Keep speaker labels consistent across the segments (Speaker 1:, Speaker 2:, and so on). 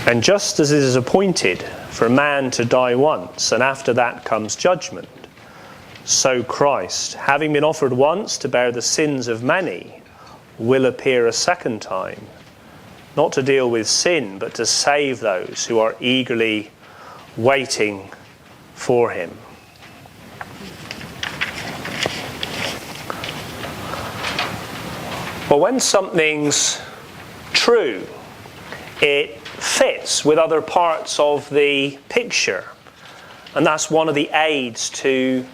Speaker 1: And just as it is appointed for man to die once, and after that comes judgment, so Christ, having been offered once to bear the sins of many, will appear a second time, not to deal with sin, but to save those who are eagerly waiting for him. Well, when something's true, it fits with other parts of the picture. And that's one of the aids to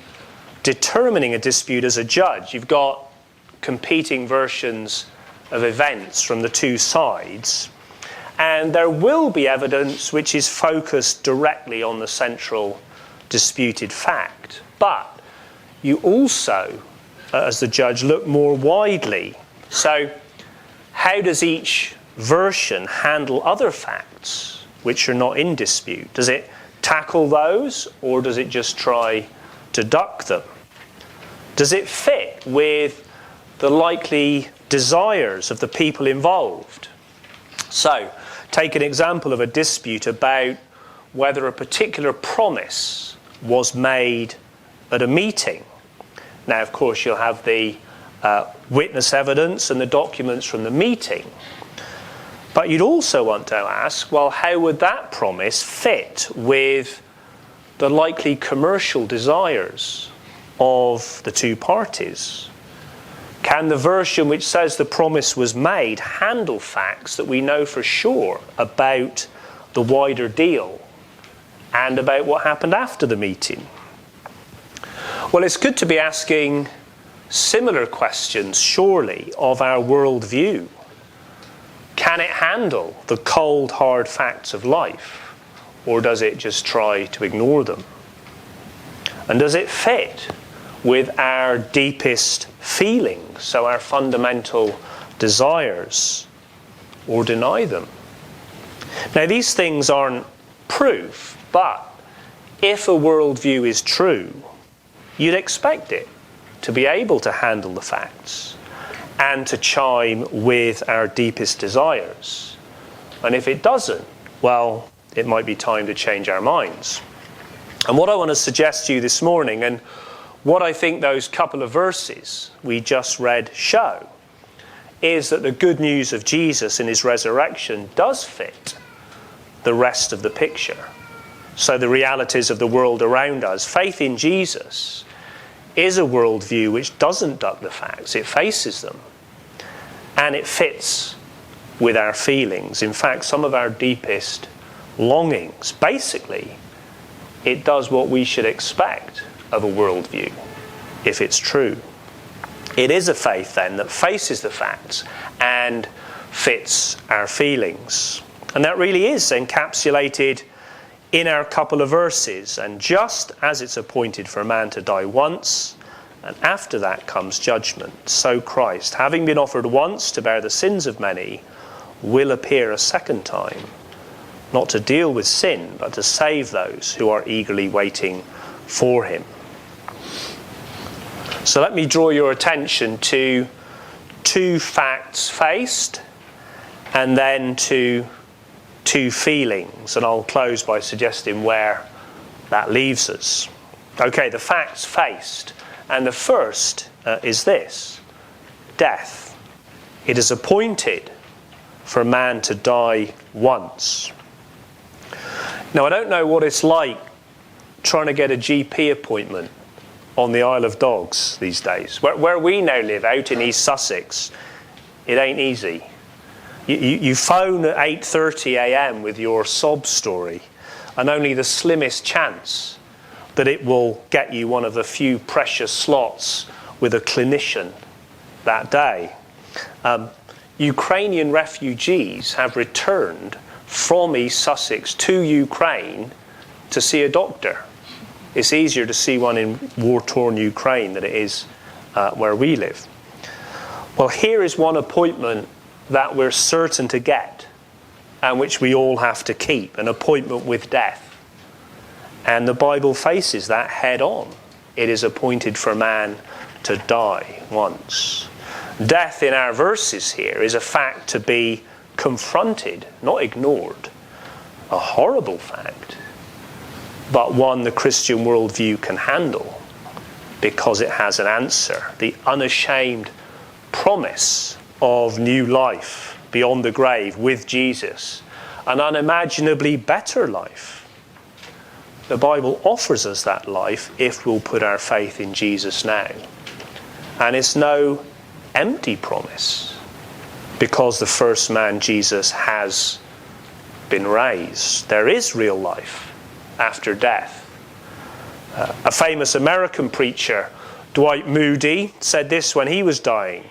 Speaker 1: determining a dispute as a judge. You've got competing versions of events from the two sides, and there will be evidence which is focused directly on the central disputed fact. But you also, as the judge, look more widely. So how does each version handle other facts which are not in dispute? Does it tackle those, or does it just try to duck them? Does it fit with the likely desires of the people involved? So, take an example of a dispute about whether a particular promise was made at a meeting. Now, of course, you'll have the witness evidence and the documents from the meeting. But you'd also want to ask, well, how would that promise fit with the likely commercial desires of the two parties? Can the version which says the promise was made handle facts that we know for sure about the wider deal and about what happened after the meeting? Well, it's good to be asking similar questions, surely, of our worldview. Can it handle the cold, hard facts of life, or does it just try to ignore them? And does it fit with our deepest feelings, so our fundamental desires, or deny them? Now, these things aren't proof, but if a worldview is true, you'd expect it to be able to handle the facts and to chime with our deepest desires. And if it doesn't, well, it might be time to change our minds. And what I want to suggest to you this morning, and what I think those couple of verses we just read show, is that the good news of Jesus and his resurrection does fit the rest of the picture. So the realities of the world around us, faith in Jesus is a worldview which doesn't duck the facts, it faces them. And it fits with our feelings. In fact, some of our deepest longings. Basically, it does what we should expect of a worldview, if it's true. It is a faith, then, that faces the facts and fits our feelings. And that really is encapsulated in our couple of verses. And just as it's appointed for a man to die once, and after that comes judgment, so Christ, having been offered once to bear the sins of many, will appear a second time, not to deal with sin, but to save those who are eagerly waiting for him. So let me draw your attention to two facts faced, and then to two feelings. And I'll close by suggesting where that leaves us. Okay, the facts faced. And the first is this: death. It is appointed for a man to die once. Now, I don't know what it's like trying to get a GP appointment on the Isle of Dogs these days. Where we now live, out in East Sussex, it ain't easy. You phone at 8:30 a.m. with your sob story, and only the slimmest chance that it will get you one of the few precious slots with a clinician that day. Ukrainian refugees have returned from East Sussex to Ukraine to see a doctor. It's easier to see one in war-torn Ukraine than it is where we live. Well, here is one appointment that we're certain to get, and which we all have to keep, an appointment with death. And the Bible faces that head on. It is appointed for man to die once. Death in our verses here is a fact to be confronted, not ignored. a horrible fact, but one the Christian worldview can handle because it has an answer. The unashamed promise of new life beyond the grave with Jesus, an unimaginably better life. The Bible offers us that life if we'll put our faith in Jesus now. And it's no empty promise, because the first man, Jesus, has been raised. There is real life after death. A famous American preacher, Dwight Moody, said this when he was dying.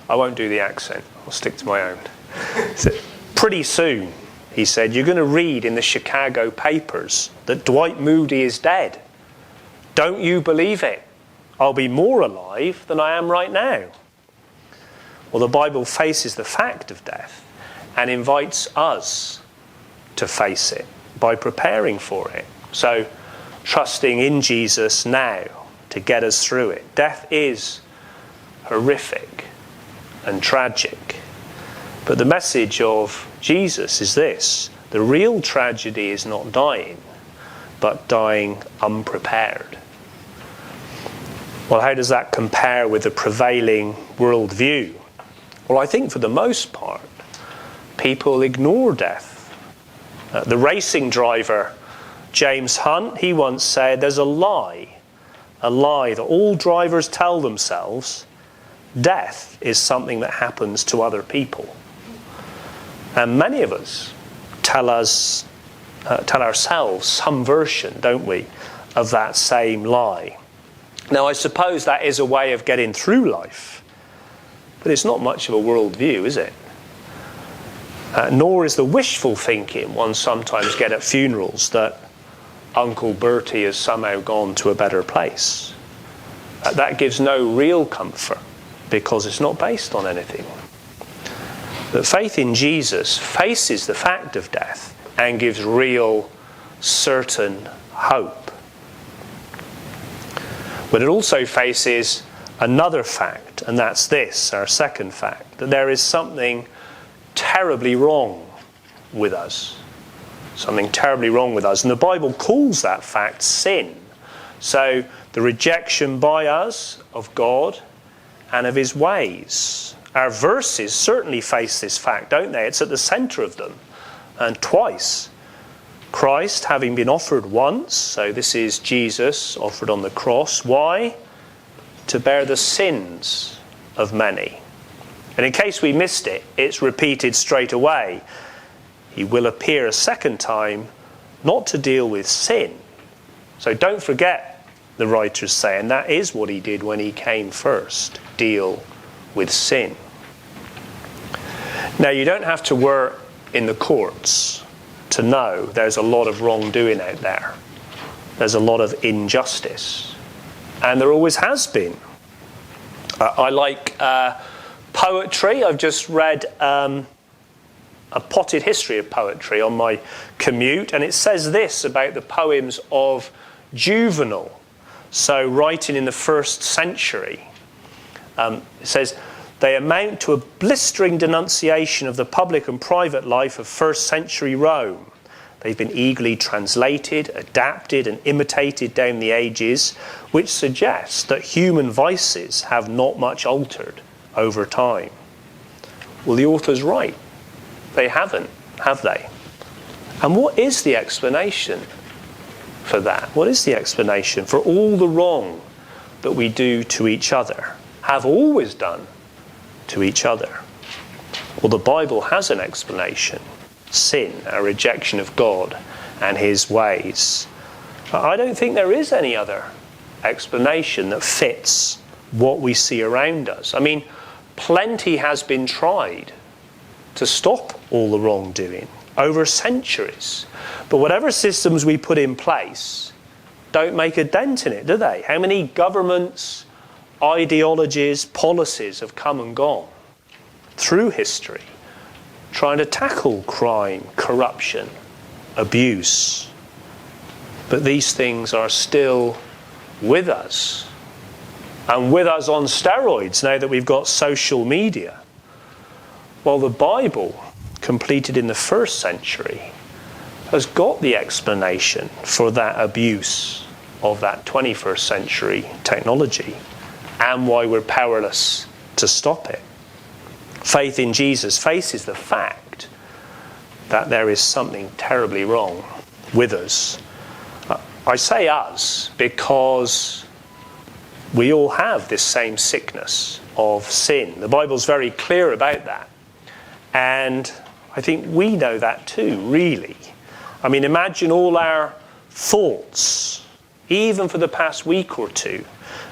Speaker 1: I won't do the accent. I'll stick to my own. Pretty soon, he said, you're going to read in the Chicago papers that Dwight Moody is dead. Don't you believe it? I'll be more alive than I am right now. Well, the Bible faces the fact of death and invites us to face it by preparing for it. So, trusting in Jesus now to get us through it. Death is horrific and tragic. But the message of Jesus is this: the real tragedy is not dying, but dying unprepared. Well, how does that compare with the prevailing worldview? Well, I think for the most part, people ignore death. The racing driver, James Hunt, he once said, there's a lie that all drivers tell themselves: death is something that happens to other people. And many of us tell ourselves some version, don't we, of that same lie. Now, I suppose that is a way of getting through life, but it's not much of a worldview, is it? Nor is the wishful thinking one sometimes get at funerals that Uncle Bertie has somehow gone to a better place. That gives no real comfort because it's not based on anything. But faith in Jesus faces the fact of death and gives real, certain hope. But it also faces another fact, and that's this, our second fact, that there is something terribly wrong with us. Something terribly wrong with us. And the Bible calls that fact sin. So the rejection by us of God and of his ways. Our verses certainly face this fact, don't they? It's at the centre of them. And twice. Christ having been offered once, so this is Jesus offered on the cross. Why? To bear the sins of many. And in case we missed it, it's repeated straight away. He will appear a second time, not to deal with sin. So don't forget, the writers say, and that is what he did when he came first, deal with sin. Now, you don't have to work in the courts to know there's a lot of wrongdoing out there. There's a lot of injustice. And there always has been. I like poetry. I've just read a potted history of poetry on my commute, and it says this about the poems of Juvenal. So writing in the 1st century, it says, they amount to a blistering denunciation of the public and private life of 1st century Rome. They've been eagerly translated, adapted and imitated down the ages, which suggests that human vices have not much altered over time. Well, the author's right. They haven't, have they? And what is the explanation for that? What is the explanation for all the wrong that we do to each other, have always done to each other? Well, the Bible has an explanation. Sin, our rejection of God and his ways. I don't think there is any other explanation that fits what we see around us. I mean, plenty has been tried to stop all the wrongdoing over centuries. But whatever systems we put in place don't make a dent in it, do they? How many governments, ideologies, policies have come and gone through history trying to tackle crime, corruption, abuse? But these things are still with us. And with us on steroids now that we've got social media. Well, the Bible, completed in the 1st century, has got the explanation for that abuse of that 21st century technology and why we're powerless to stop it. Faith in Jesus faces the fact that there is something terribly wrong with us. I say us because we all have this same sickness of sin. The Bible's very clear about that. And I think we know that too, really. I mean, imagine all our thoughts, even for the past week or two,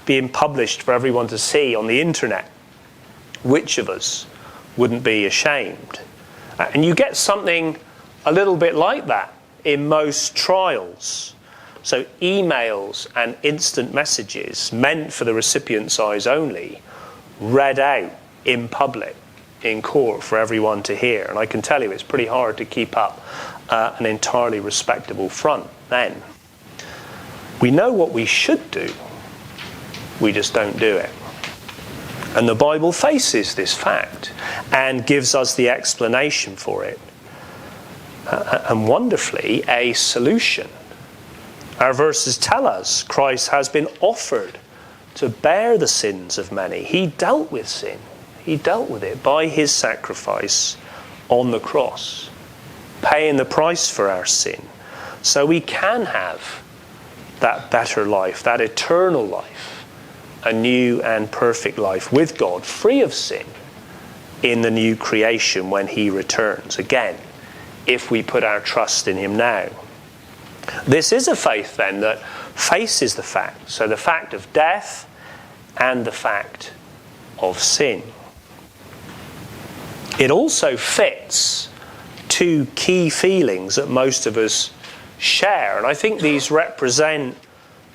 Speaker 1: being published for everyone to see on the internet. Which of us wouldn't be ashamed? And you get something a little bit like that in most trials. So emails and instant messages meant for the recipient's eyes only, read out in public, in court for everyone to hear. And I can tell you it's pretty hard to keep up an entirely respectable front then. We know what we should do, we just don't do it. And the Bible faces this fact and gives us the explanation for it. And wonderfully, a solution. Our verses tell us Christ has been offered to bear the sins of many. He dealt with sin. He dealt with it by his sacrifice on the cross, paying the price for our sin. So we can have that better life, that eternal life, a new and perfect life with God, free of sin, in the new creation when he returns. Again, if we put our trust in him now. This is a faith then that faces the fact. So the fact of death and the fact of sin. It also fits two key feelings that most of us share. And I think these represent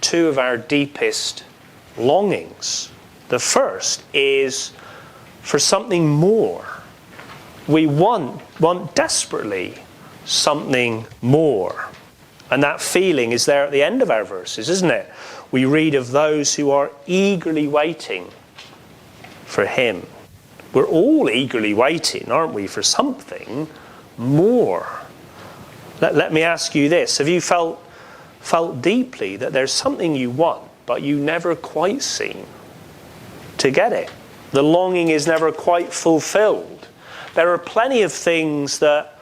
Speaker 1: two of our deepest longings. The first is for something more. We want desperately something more. And that feeling is there at the end of our verses, isn't it? We read of those who are eagerly waiting for him. We're all eagerly waiting, aren't we, for something more. Let me ask you this. Have you felt deeply that there's something you want, but you never quite seem to get it? The longing is never quite fulfilled. There are plenty of things that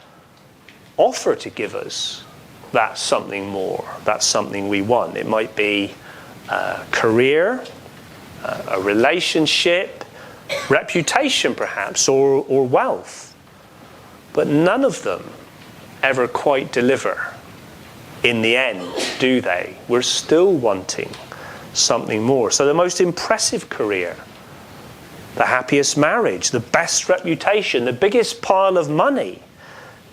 Speaker 1: offer to give us that something more, that something we want. It might be a career, a relationship, reputation perhaps, or wealth. But none of them ever quite deliver in the end, do they? We're still wanting something more. So the most impressive career, the happiest marriage, the best reputation, the biggest pile of money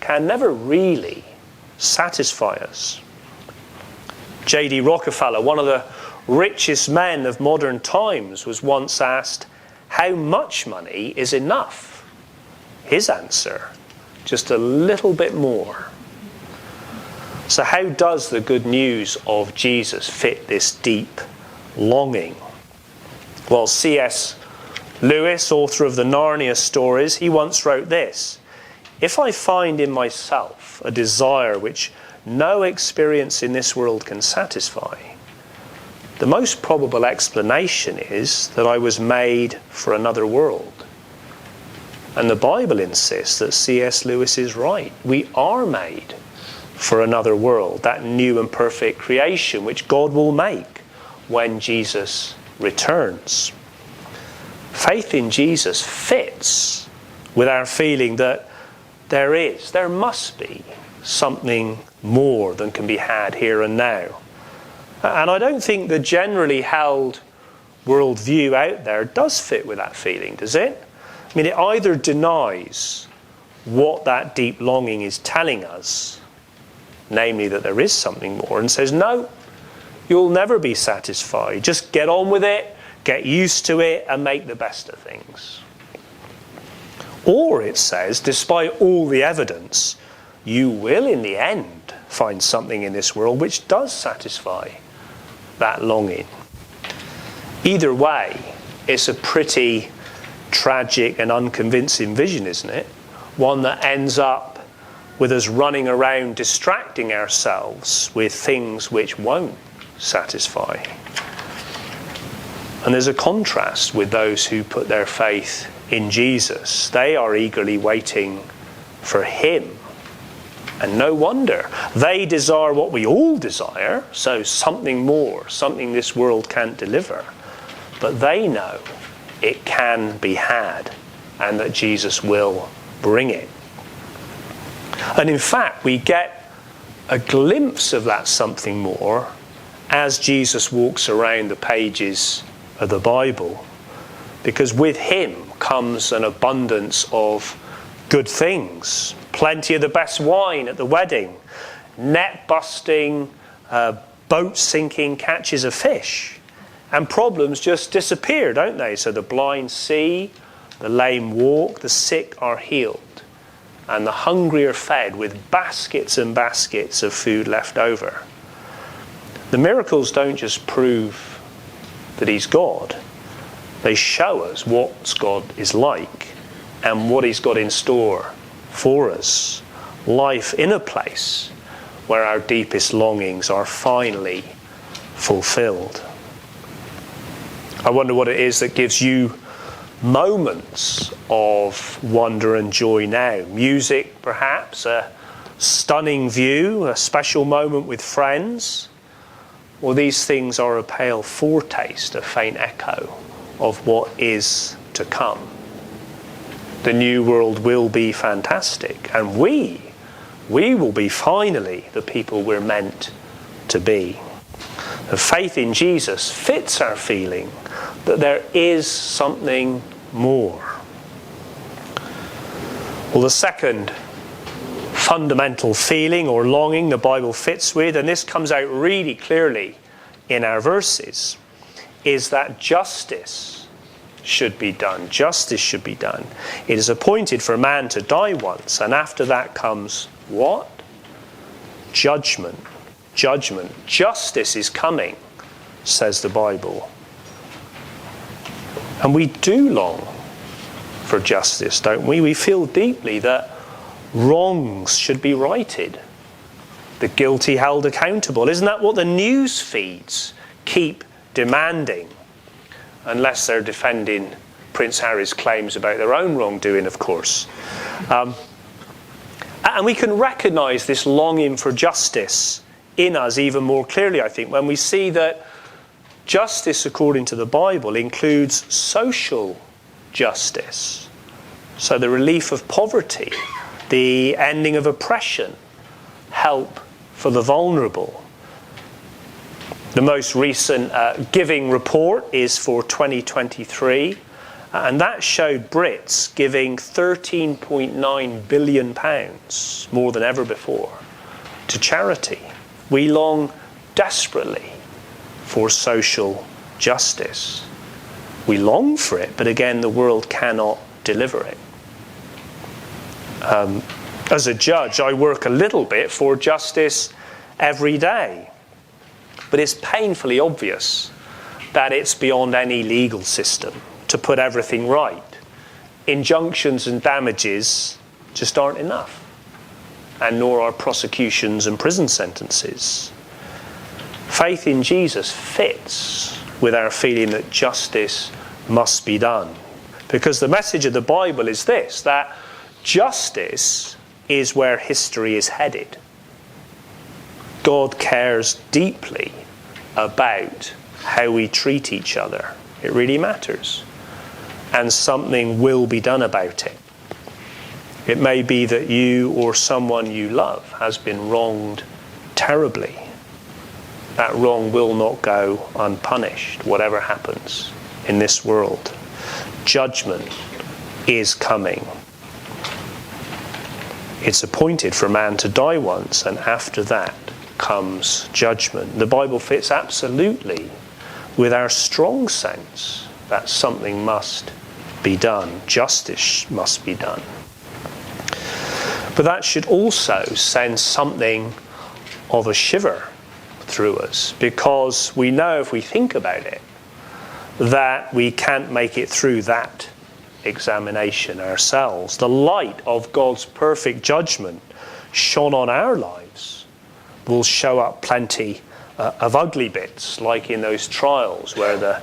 Speaker 1: can never really satisfy us. J.D. Rockefeller, one of the richest men of modern times, was once asked, how much money is enough? His answer, just a little bit more. So how does the good news of Jesus fit this deep longing? Well, C.S. Lewis, author of the Narnia stories, he once wrote this: if I find in myself a desire which no experience in this world can satisfy, the most probable explanation is that I was made for another world. And the Bible insists that C.S. Lewis is right. We are made for another world, that new and perfect creation which God will make when Jesus returns. Faith in Jesus fits with our feeling that there must be something more than can be had here and now. And I don't think the generally held worldview out there does fit with that feeling, does it? I mean, it either denies what that deep longing is telling us, namely that there is something more, and says, no, you'll never be satisfied. Just get on with it, get used to it, and make the best of things. Or it says, despite all the evidence, you will in the end find something in this world which does satisfy that longing. Either way, it's a pretty tragic and unconvincing vision, isn't it? One that ends up with us running around distracting ourselves with things which won't satisfy. And there's a contrast with those who put their faith in Jesus. They are eagerly waiting for him. And no wonder. They desire what we all desire, so something more, something this world can't deliver. But they know it can be had and that Jesus will bring it. And in fact, we get a glimpse of that something more as Jesus walks around the pages of the Bible. Because with him comes an abundance of good things. Plenty of the best wine at the wedding. Net busting, boat sinking catches of fish. And problems just disappear, don't they? So the blind see, the lame walk, the sick are healed. And the hungry are fed with baskets and baskets of food left over. The miracles don't just prove that he's God. They show us what God is like and what he's got in store for us. Life in a place where our deepest longings are finally fulfilled. I wonder what it is that gives you moments of wonder and joy now. Music, perhaps, a stunning view, a special moment with friends. Or these things are a pale foretaste, a faint echo of what is to come. The new world will be fantastic, and we will be finally the people we're meant to be. The faith in Jesus fits our feeling that there is something more. Well, the second fundamental feeling or longing the Bible fits with, and this comes out really clearly in our verses, is that justice should be done. Justice should be done. It is appointed for man to die once, and after that comes what? Judgment. Judgment. Justice is coming, says the Bible. And we do long for justice, don't we? We feel deeply that wrongs should be righted, the guilty held accountable. Isn't that what the news feeds keep demanding? Unless they're defending Prince Harry's claims about their own wrongdoing, of course. And we can recognise this longing for justice in us even more clearly, I think, when we see that justice, according to the Bible, includes social justice. So the relief of poverty, the ending of oppression, help for the vulnerable. The most recent giving report is for 2023, and that showed Brits giving £13.9 billion, more than ever before, to charity. We long desperately for social justice. We long for it, but again, the world cannot deliver it. As a judge, I work a little bit for justice every day. But it's painfully obvious that it's beyond any legal system to put everything right. Injunctions and damages just aren't enough, and nor are prosecutions and prison sentences. Faith in Jesus fits with our feeling that justice must be done. Because the message of the Bible is this, that justice is where history is headed. God cares deeply about how we treat each other. It really matters. And something will be done about it. It may be that you or someone you love has been wronged terribly. That wrong will not go unpunished, whatever happens in this world. Judgment is coming. It's appointed for man to die once, and after that comes judgment. The Bible fits absolutely with our strong sense that something must be done. Justice must be done. But that should also send something of a shiver through us, because we know, if we think about it, that we can't make it through that examination ourselves. The light of God's perfect judgment shone on our lives will show up plenty of ugly bits, like in those trials where the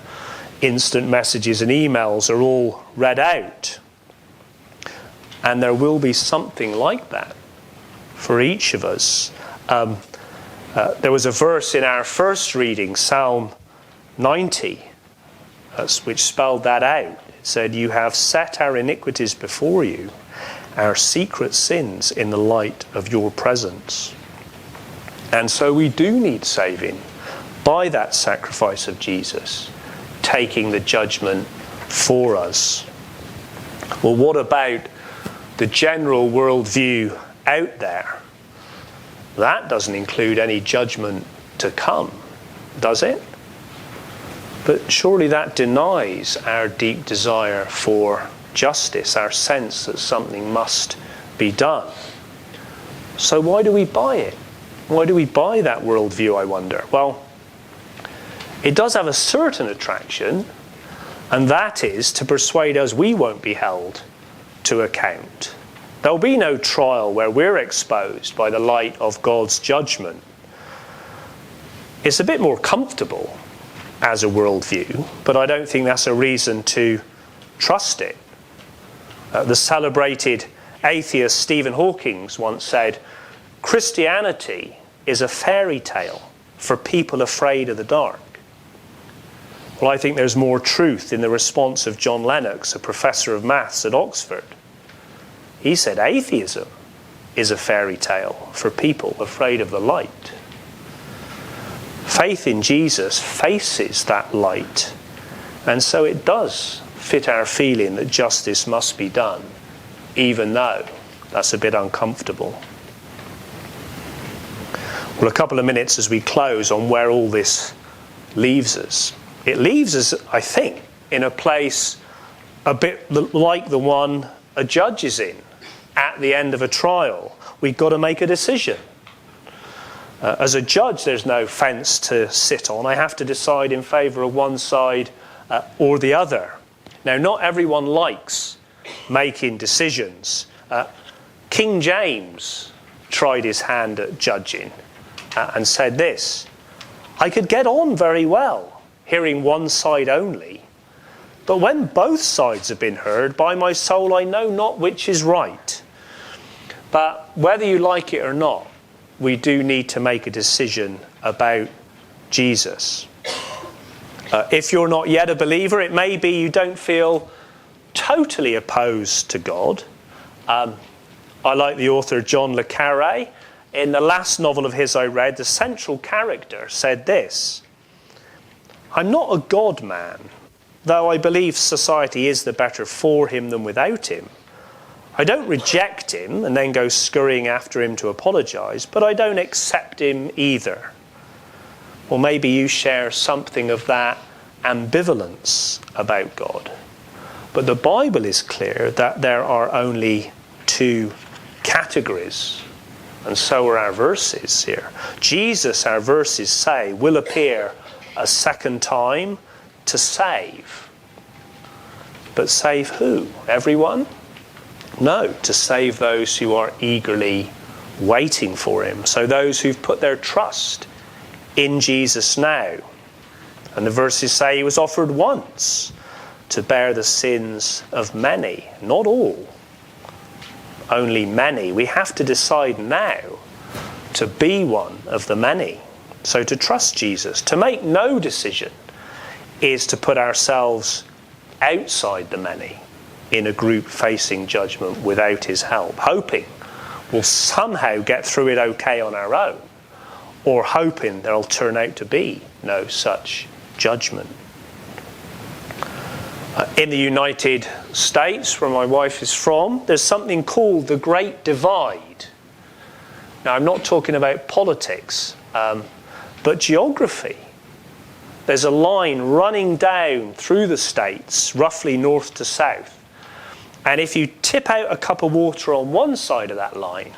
Speaker 1: instant messages and emails are all read out. And there will be something like that for each of us. There was a verse in our first reading, Psalm 90, which spelled that out. It said, "You have set our iniquities before you, our secret sins in the light of your presence." And so we do need saving by that sacrifice of Jesus, taking the judgment for us. Well, what about the general worldview out there? That doesn't include any judgment to come, does it? But surely that denies our deep desire for justice, our sense that something must be done. So why do we buy it? Why do we buy that worldview, I wonder? Well, it does have a certain attraction, and that is to persuade us we won't be held to account. There'll be no trial where we're exposed by the light of God's judgment. It's a bit more comfortable as a worldview, but I don't think that's a reason to trust it. The celebrated atheist Stephen Hawking once said, "Christianity is a fairy tale for people afraid of the dark." Well, I think there's more truth in the response of John Lennox, a professor of maths at Oxford. He said atheism is a fairy tale for people afraid of the light. Faith in Jesus faces that light, and so it does fit our feeling that justice must be done, even though that's a bit uncomfortable. Well, a couple of minutes as we close on where all this leaves us. It leaves us, I think, in a place a bit like the one a judge is in at the end of a trial. We've got to make a decision. As a judge, there's no fence to sit on. I have to decide in favour of one side or the other. Now, not everyone likes making decisions. King James tried his hand at judging and said this: "I could get on very well hearing one side only, but when both sides have been heard, by my soul I know not which is right." But whether you like it or not, we do need to make a decision about Jesus. If you're not yet a believer, it may be you don't feel totally opposed to God. I like the author John le Carré. In the last novel of his I read, the central character said this: "I'm not a God man, though I believe society is the better for him than without him. I don't reject him and then go scurrying after him to apologise, but I don't accept him either." Or maybe you share something of that ambivalence about God. But the Bible is clear that there are only two categories, and so are our verses here. Jesus, our verses say, will appear a second time to save. But save who? Everyone? No, to save those who are eagerly waiting for him. So those who've put their trust in Jesus now. And the verses say he was offered once to bear the sins of many, not all, only many. We have to decide now to be one of the many. So to trust Jesus, to make no decision, is to put ourselves outside the many in a group facing judgment without his help, hoping we'll somehow get through it okay on our own, or hoping there'll turn out to be no such judgment. In the United States, where my wife is from, there's something called the Great Divide. Now, I'm not talking about politics, but geography. There's a line running down through the states, roughly north to south. And if you tip out a cup of water on one side of that line,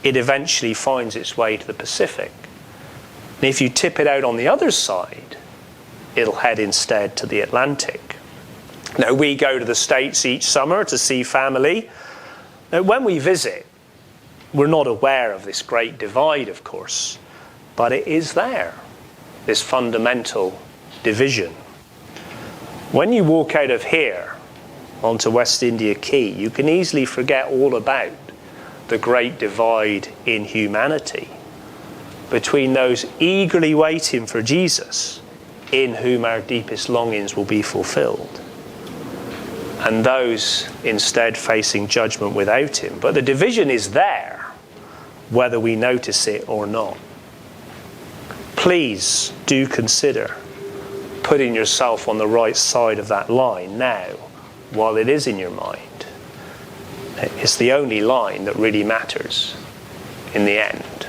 Speaker 1: it eventually finds its way to the Pacific. And if you tip it out on the other side, it'll head instead to the Atlantic. Now, we go to the States each summer to see family. Now, when we visit, we're not aware of this great divide, of course, but it is there, this fundamental division. When you walk out of here onto West India Quay, you can easily forget all about the great divide in humanity between those eagerly waiting for Jesus, in whom our deepest longings will be fulfilled, and those instead facing judgment without him. But the division is there, whether we notice it or not. Please do consider putting yourself on the right side of that line now, while it is in your mind. It's the only line that really matters in the end.